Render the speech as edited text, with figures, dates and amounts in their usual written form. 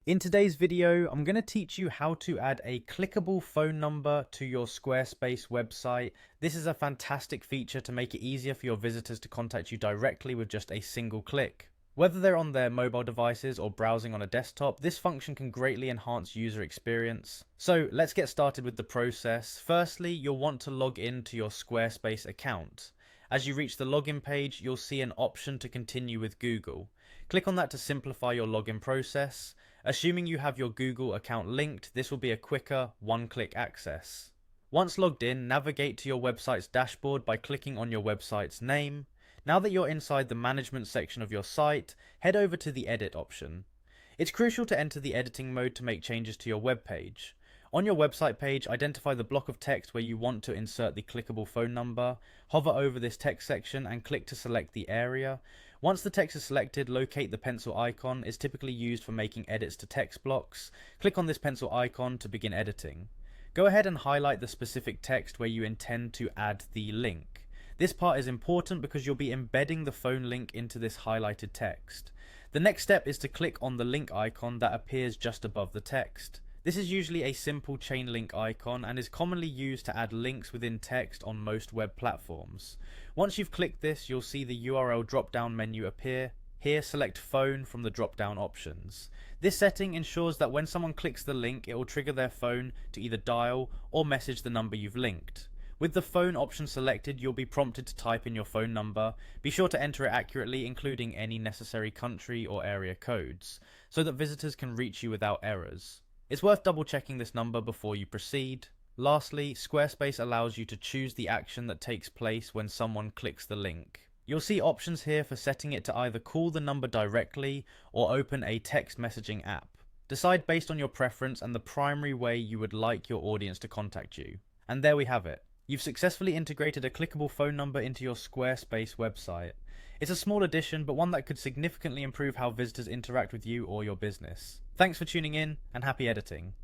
In today's video, I'm going to teach you how to add a clickable phone number to your Squarespace website. This is a fantastic feature to make it easier for your visitors to contact you directly with just a single click. Whether they're on their mobile devices or browsing on a desktop, this function can greatly enhance user experience. So let's get started with the process. Firstly, you'll want to log in to your Squarespace account. As you reach the login page, you'll see an option to continue with Google. Click on that to simplify your login process. Assuming you have your Google account linked, this will be a quicker one-click access. Once logged in, navigate to your website's dashboard by clicking on your website's name. Now that you're inside the management section of your site, head over to the edit option. It's crucial to enter the editing mode to make changes to your web page. On your website page, identify the block of text where you want to insert the clickable phone number, hover over this text section and click to select the area. Once the text is selected, locate the pencil icon. It's typically used for making edits to text blocks. Click on this pencil icon to begin editing. Go ahead and highlight the specific text where you intend to add the link. This part is important because you'll be embedding the phone link into this highlighted text. The next step is to click on the link icon that appears just above the text. This is usually a simple chain link icon and is commonly used to add links within text on most web platforms. Once you've clicked this, you'll see the URL drop-down menu appear. Here, select phone from the drop-down options. This setting ensures that when someone clicks the link, it will trigger their phone to either dial or message the number you've linked. With the phone option selected, you'll be prompted to type in your phone number. Be sure to enter it accurately, including any necessary country or area codes, so that visitors can reach you without errors. It's worth double checking this number before you proceed. Lastly, Squarespace allows you to choose the action that takes place when someone clicks the link. You'll see options here for setting it to either call the number directly or open a text messaging app. Decide based on your preference and the primary way you would like your audience to contact you. And there we have it. You've successfully integrated a clickable phone number into your Squarespace website. It's a small addition, but one that could significantly improve how visitors interact with you or your business. Thanks for tuning in, and happy editing.